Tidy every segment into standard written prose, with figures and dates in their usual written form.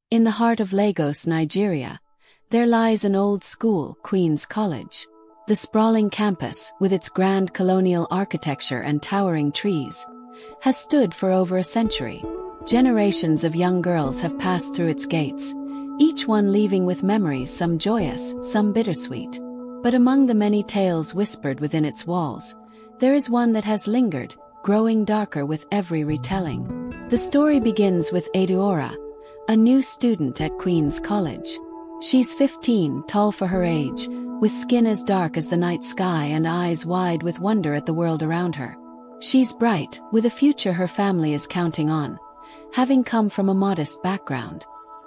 In the heart of Lagos, Nigeria, there lies an old school, Queen's College. The sprawling campus, with its grand colonial architecture and towering trees, has stood for over a century. Generations of young girls have passed through its gates, each one leaving with memories, some joyous, some bittersweet. But among the many tales whispered within its walls, there is one that has lingered, growing darker with every retelling. The story begins with Eduora, a new student at Queen's College. She's 15, tall for her age, with skin as dark as the night sky and eyes wide with wonder at the world around her. She's bright, with a future her family is counting on, having come from a modest background.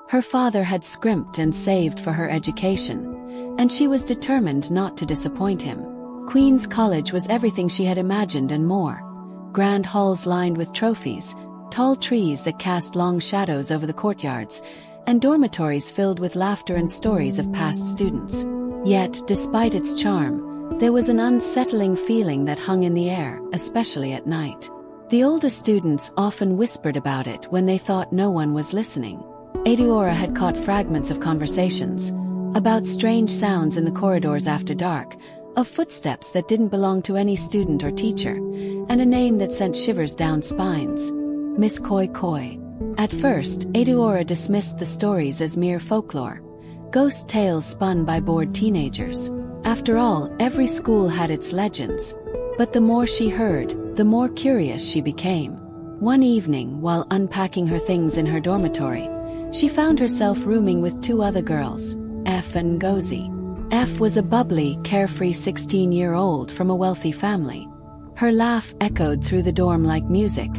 Her father had scrimped and saved for her education, and she was determined not to disappoint him. Queen's College was everything she had imagined and more. Grand halls lined with trophies, tall trees that cast long shadows over the courtyards, and dormitories filled with laughter and stories of past students. Yet, despite its charm, there was an unsettling feeling that hung in the air, especially at night. The older students often whispered about it when they thought no one was listening. Eduora had caught fragments of conversations about strange sounds in the corridors after dark, of footsteps that didn't belong to any student or teacher, and a name that sent shivers down spines: Miss Koi Koi. At first, Eduora dismissed the stories as mere folklore, ghost tales spun by bored teenagers. After all, every school had its legends. But the more she heard, the more curious she became. One evening, while unpacking her things in her dormitory, she found herself rooming with two other girls, F and Ngozi. F was a bubbly, carefree 16-year-old from a wealthy family. Her laugh echoed through the dorm like music,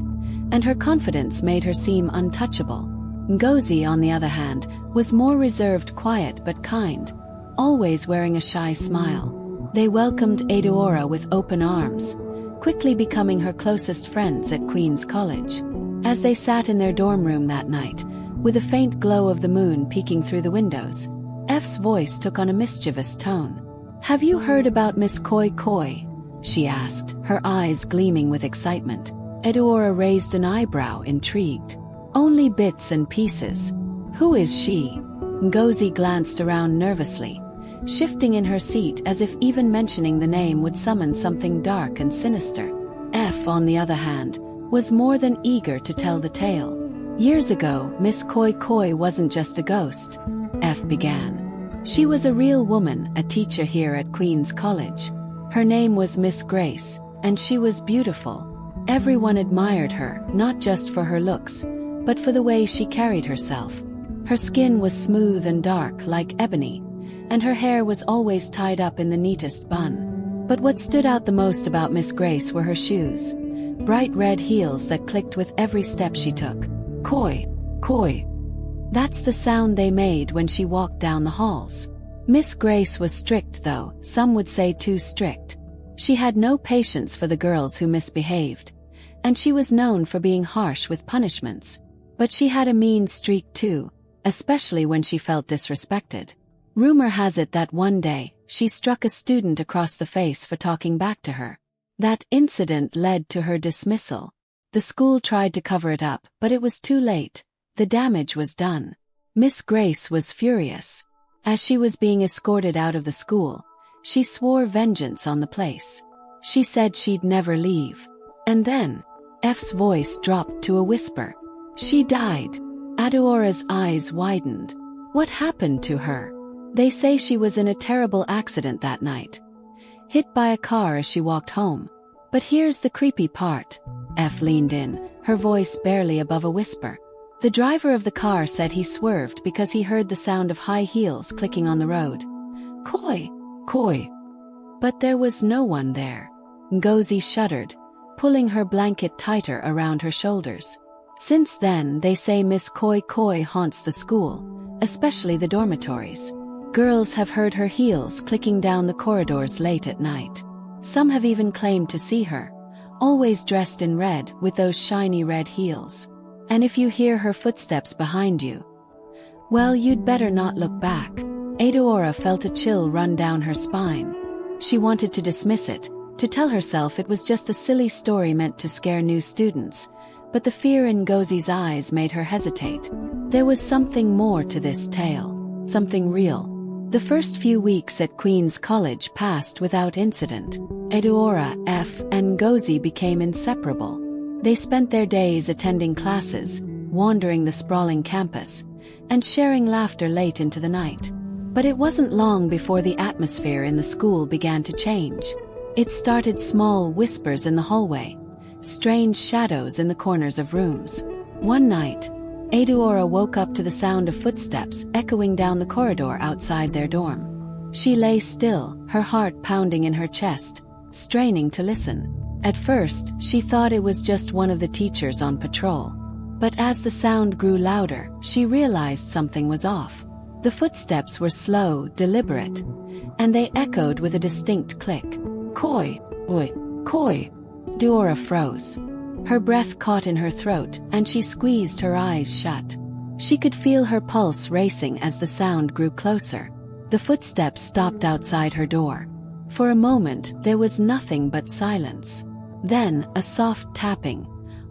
and her confidence made her seem untouchable. Ngozi, on the other hand, was more reserved, quiet but kind, always wearing a shy smile. They welcomed Eduora with open arms, quickly becoming her closest friends at Queen's College. As they sat in their dorm room that night, with a faint glow of the moon peeking through the windows, F's voice took on a mischievous tone. "Have you heard about Miss Koi Koi?" she asked, her eyes gleaming with excitement. Eduora raised an eyebrow, intrigued. "Only bits and pieces. Who is she?" Ngozi glanced around nervously, shifting in her seat as if even mentioning the name would summon something dark and sinister. F, on the other hand, was more than eager to tell the tale. "Years ago, Miss Koi Koi wasn't just a ghost," F began. "She was a real woman, a teacher here at Queen's College. Her name was Miss Grace, and she was beautiful. Everyone admired her, not just for her looks, but for the way she carried herself. Her skin was smooth and dark like ebony, and her hair was always tied up in the neatest bun. But what stood out the most about Miss Grace were her shoes, bright red heels that clicked with every step she took. Koi, koi. That's the sound they made when she walked down the halls. Miss Grace was strict, though, some would say too strict. She had no patience for the girls who misbehaved, and she was known for being harsh with punishments. But she had a mean streak too, especially when she felt disrespected. Rumor has it that one day, she struck a student across the face for talking back to her. That incident led to her dismissal. The school tried to cover it up, but it was too late. The damage was done. Miss Grace was furious. As she was being escorted out of the school, she swore vengeance on the place. She said she'd never leave. And then, F's voice dropped to a whisper. "She died." Eduora's eyes widened. What happened to her? "They say she was in a terrible accident that night. Hit by a car as she walked home. But here's the creepy part." F leaned in, her voice barely above a whisper. "The driver of the car said he swerved because he heard the sound of high heels clicking on the road. Koi, koi." But there was no one there. Ngozi shuddered, pulling her blanket tighter around her shoulders. Since then, they say Miss Koi Koi haunts the school, especially the dormitories. Girls have heard her heels clicking down the corridors late at night. Some have even claimed to see her, always dressed in red with those shiny red heels. And if you hear her footsteps behind you, well, you'd better not look back. Eduora felt a chill run down her spine. She wanted to dismiss it, to tell herself it was just a silly story meant to scare new students, but the fear in Ngozi's eyes made her hesitate. There was something more to this tale, something real. The first few weeks at Queen's College passed without incident. Eudora, F, and Ngozi became inseparable. They spent their days attending classes, wandering the sprawling campus, and sharing laughter late into the night. But it wasn't long before the atmosphere in the school began to change. It started small whispers in the hallway, strange shadows in the corners of rooms. One night, Eudora woke up to the sound of footsteps echoing down the corridor outside their dorm. She lay still, her heart pounding in her chest, straining to listen. At first, she thought it was just one of the teachers on patrol. But as the sound grew louder, she realized something was off. The footsteps were slow, deliberate, and they echoed with a distinct click. Koi, oi, koi. Eudora froze. Her breath caught in her throat, and she squeezed her eyes shut. She could feel her pulse racing as the sound grew closer. The footsteps stopped outside her door. For a moment, there was nothing but silence. Then, a soft tapping,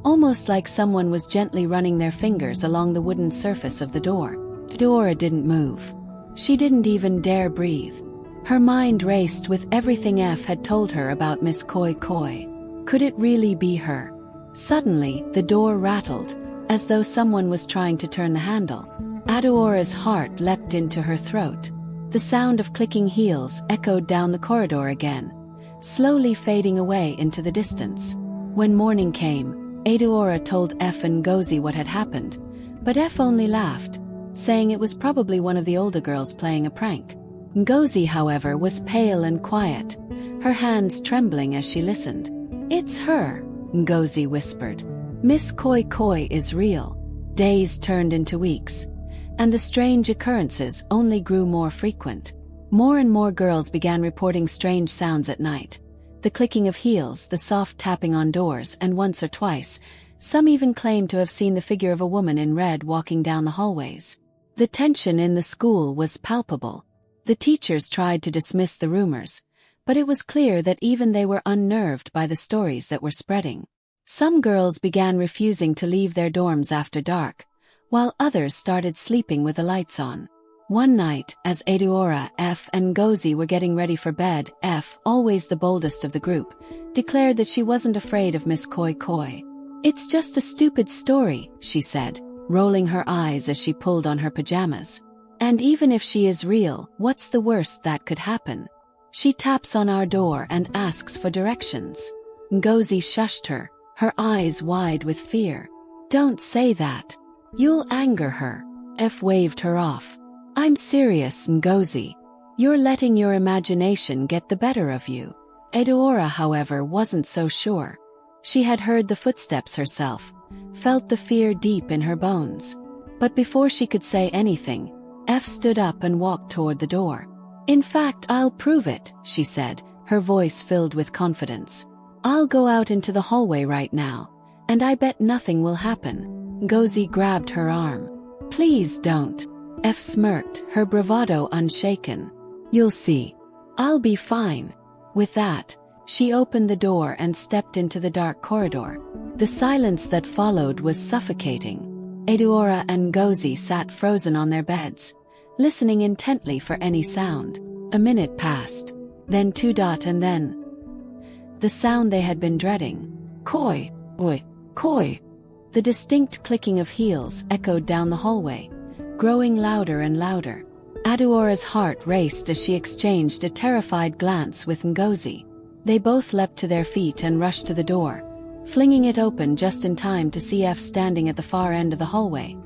almost like someone was gently running their fingers along the wooden surface of the door. Eudora didn't move. She didn't even dare breathe. Her mind raced with everything F had told her about Miss Koi Koi. Could it really be her? Suddenly, the door rattled, as though someone was trying to turn the handle. Eudora's heart leapt into her throat. The sound of clicking heels echoed down the corridor again, slowly fading away into the distance. When morning came, Eudora told F and Ngozi what had happened, but F only laughed, saying it was probably one of the older girls playing a prank. Ngozi, however, was pale and quiet, her hands trembling as she listened. "It's her," Ngozi whispered. "Miss Koi Koi is real." Days turned into weeks, and the strange occurrences only grew more frequent. More and more girls began reporting strange sounds at night. The clicking of heels, the soft tapping on doors, and once or twice, some even claimed to have seen the figure of a woman in red walking down the hallways. The tension in the school was palpable. The teachers tried to dismiss the rumors, but it was clear that even they were unnerved by the stories that were spreading. Some girls began refusing to leave their dorms after dark, while others started sleeping with the lights on. One night, as Eudora, F, and Ngozi were getting ready for bed, F, always the boldest of the group, declared that she wasn't afraid of Miss Koi Koi. "It's just a stupid story," she said, rolling her eyes as she pulled on her pajamas. "And even if she is real, what's the worst that could happen? She taps on our door and asks for directions." Ngozi shushed her, her eyes wide with fear. "Don't say that. You'll anger her." F waved her off. "I'm serious, Ngozi. You're letting your imagination get the better of you." Eudora, however, wasn't so sure. She had heard the footsteps herself, felt the fear deep in her bones. But before she could say anything, F stood up and walked toward the door. "In fact, I'll prove it," she said, her voice filled with confidence. "I'll go out into the hallway right now, and I bet nothing will happen." Ngozi grabbed her arm. "Please don't." F smirked, her bravado unshaken. "You'll see. I'll be fine." With that, she opened the door and stepped into the dark corridor. The silence that followed was suffocating. Eudora and Ngozi sat frozen on their beds, listening intently for any sound. A minute passed, then two, and then the sound they had been dreading. "Koi, oi, koi." The distinct clicking of heels echoed down the hallway, growing louder and louder. Eudora's heart raced as she exchanged a terrified glance with Ngozi. They both leapt to their feet and rushed to the door, flinging it open just in time to see F standing at the far end of the hallway,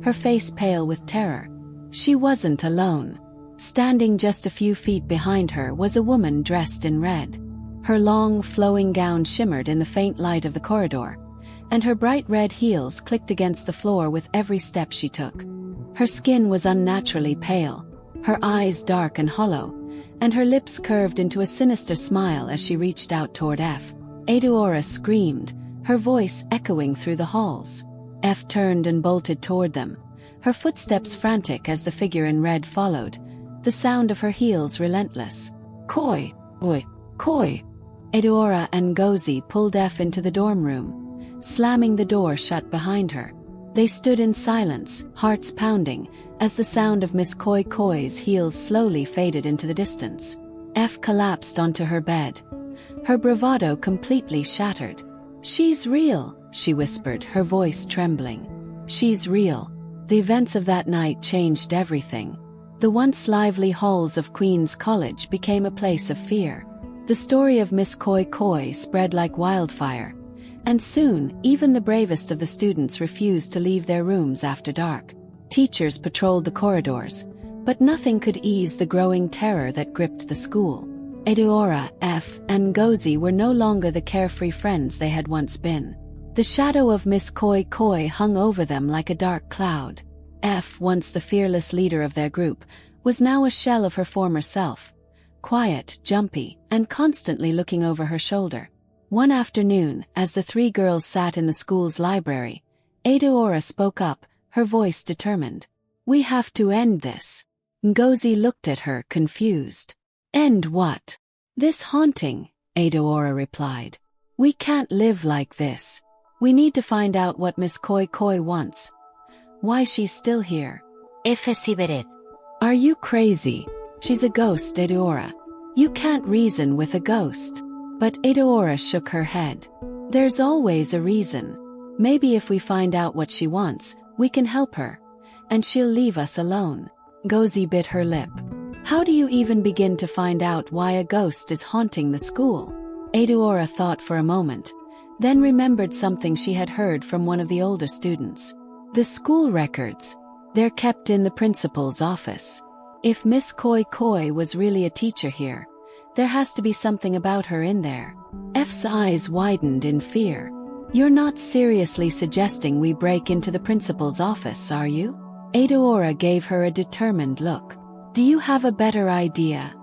her face pale with terror. She wasn't alone. Standing just a few feet behind her was a woman dressed in red. Her long, flowing gown shimmered in the faint light of the corridor, and her bright red heels clicked against the floor with every step she took. Her skin was unnaturally pale, her eyes dark and hollow, and her lips curved into a sinister smile as she reached out toward F. Eudora screamed, her voice echoing through the halls. F turned and bolted toward them, her footsteps frantic as the figure in red followed, the sound of her heels relentless. "Koi, oi, koi." Eudora and Ngozi pulled F into the dorm room, slamming the door shut behind her. They stood in silence, hearts pounding, as the sound of Miss Koi Koi's heels slowly faded into the distance. F collapsed onto her bed, her bravado completely shattered. "She's real," she whispered, her voice trembling. "She's real." The events of that night changed everything. The once lively halls of Queen's College became a place of fear. The story of Miss Koi Koi spread like wildfire, and soon, even the bravest of the students refused to leave their rooms after dark. Teachers patrolled the corridors, but nothing could ease the growing terror that gripped the school. Eudora, F, and Ngozi were no longer the carefree friends they had once been. The shadow of Miss Koi Koi hung over them like a dark cloud. F, once the fearless leader of their group, was now a shell of her former self, quiet, jumpy, and constantly looking over her shoulder. One afternoon, as the three girls sat in the school's library, Eudora spoke up, her voice determined. "We have to end this." Ngozi looked at her, confused. "End what?" "This haunting," Eudora replied. "We can't live like this. We need to find out what Miss Koi Koi wants. Why she's still here." F. Siberet. "Are you crazy? She's a ghost, Eudora. You can't reason with a ghost." But Eudora shook her head. "There's always a reason. Maybe if we find out what she wants, we can help her, and she'll leave us alone." Ngozi bit her lip. "How do you even begin to find out why a ghost is haunting the school?" Eudora thought for a moment, then remembered something she had heard from one of the older students. "The school records. They're kept in the principal's office. If Miss Koi Koi was really a teacher here, there has to be something about her in there." F's eyes widened in fear. "You're not seriously suggesting we break into the principal's office, are you?" Eudora gave her a determined look. "Do you have a better idea?"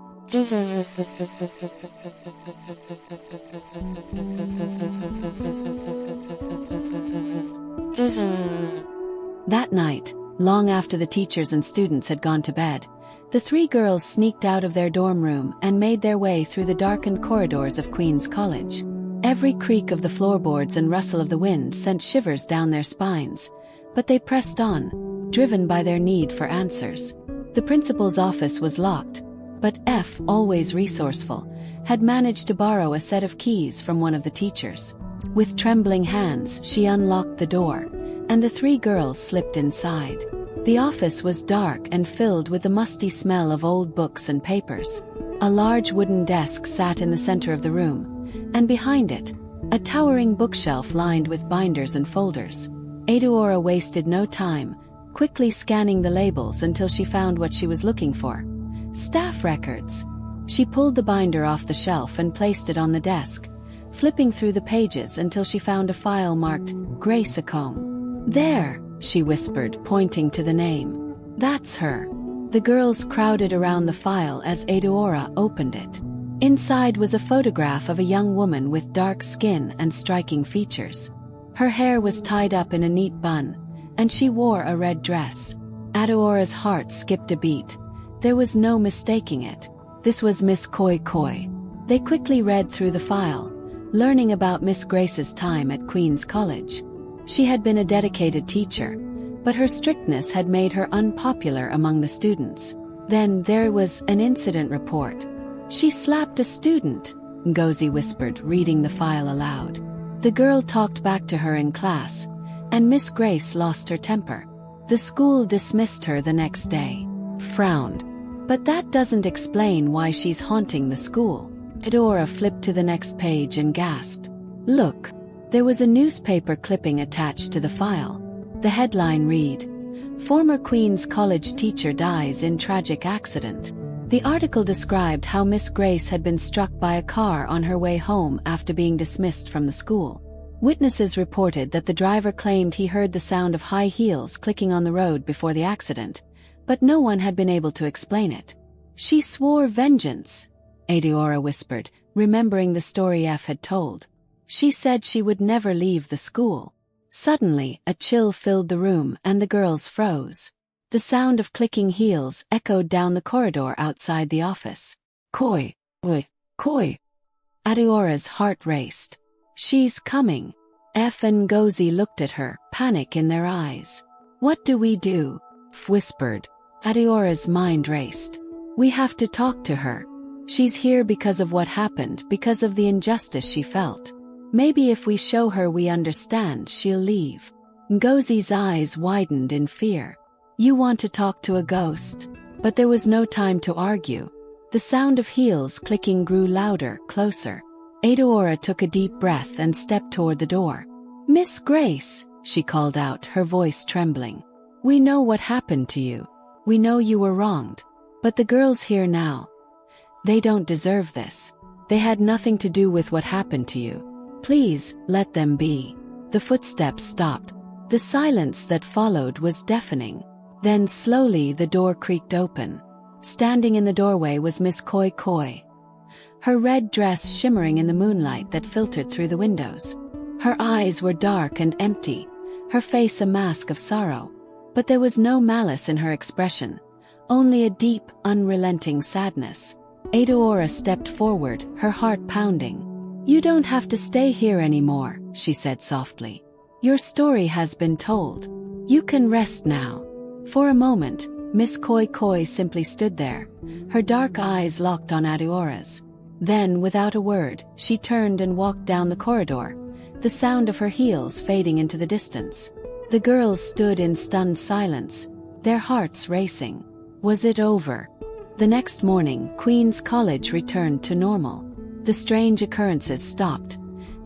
That night, long after the teachers and students had gone to bed, the three girls sneaked out of their dorm room and made their way through the darkened corridors of Queen's College. Every creak of the floorboards and rustle of the wind sent shivers down their spines, but they pressed on, driven by their need for answers. The principal's office was locked, but F, always resourceful, had managed to borrow a set of keys from one of the teachers. With trembling hands, she unlocked the door, and the three girls slipped inside. The office was dark and filled with the musty smell of old books and papers. A large wooden desk sat in the center of the room, and behind it, a towering bookshelf lined with binders and folders. Eudora wasted no time, quickly scanning the labels until she found what she was looking for. Staff records. She pulled the binder off the shelf and placed it on the desk, flipping through the pages until she found a file marked Grace Acombe. "There," she whispered, pointing to the name. "That's her." The girls crowded around the file as Eudora opened it. Inside was a photograph of a young woman with dark skin and striking features. Her hair was tied up in a neat bun, and she wore a red dress. Eudora's heart skipped a beat. There was no mistaking it. This was Miss Koi Koi. They quickly read through the file, learning about Miss Grace's time at Queen's College. She had been a dedicated teacher, but her strictness had made her unpopular among the students. Then there was an incident report. "She slapped a student," Ngozi whispered, reading the file aloud. The girl talked back to her in class, and Miss Grace lost her temper. The school dismissed her the next day. Frowned. "But that doesn't explain why she's haunting the school." Eudora flipped to the next page and gasped. "Look." There was a newspaper clipping attached to the file. The headline read, "Former Queen's College teacher dies in tragic accident." The article described how Miss Grace had been struck by a car on her way home after being dismissed from the school. Witnesses reported that the driver claimed he heard the sound of high heels clicking on the road before the accident, but no one had been able to explain it. "She swore vengeance," Eudora whispered, remembering the story F had told. "She said she would never leave the school." Suddenly, a chill filled the room and the girls froze. The sound of clicking heels echoed down the corridor outside the office. "Koi, oi, Koi." Eudora's heart raced. "She's coming." F and Ngozi looked at her, panic in their eyes. What do we do? F whispered. Adiora's mind raced. We have to talk to her. She's here because of what happened, because of the injustice she felt. Maybe if we show her we understand, she'll leave. Ngozi's eyes widened in fear. You want to talk to a ghost? But there was no time to argue. The sound of heels clicking grew louder, closer. Adiora took a deep breath and stepped toward the door. Miss Grace, she called out, her voice trembling. We know what happened to you. We know you were wronged. But the girls here now, they don't deserve this. They had nothing to do with what happened to you. Please, let them be. The footsteps stopped. The silence that followed was deafening. Then slowly the door creaked open. Standing in the doorway was Miss Koi Koi, her red dress shimmering in the moonlight that filtered through the windows. Her eyes were dark and empty, her face a mask of sorrow. But there was no malice in her expression, only a deep, unrelenting sadness. Adiora stepped forward, her heart pounding. You don't have to stay here anymore, she said softly. Your story has been told. You can rest now. For a moment, Miss Koi Koi simply stood there, her dark eyes locked on Adiora's. Then, without a word, she turned and walked down the corridor, the sound of her heels fading into the distance. The girls stood in stunned silence, their hearts racing. Was it over? The next morning, Queen's College returned to normal. The strange occurrences stopped,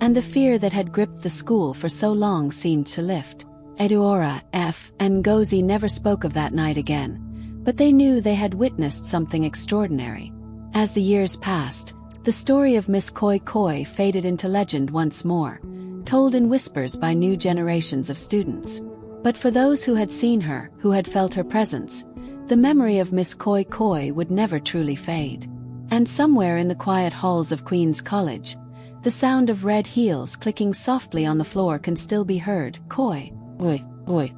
and the fear that had gripped the school for so long seemed to lift. Adiora, F, and Ngozi never spoke of that night again, but they knew they had witnessed something extraordinary. As the years passed, the story of Miss Koi Koi faded into legend once more, told in whispers by new generations of students. But for those who had seen her, who had felt her presence, the memory of Miss Koi Koi would never truly fade. And somewhere in the quiet halls of Queen's College, the sound of red heels clicking softly on the floor can still be heard. Koi, oi, oi.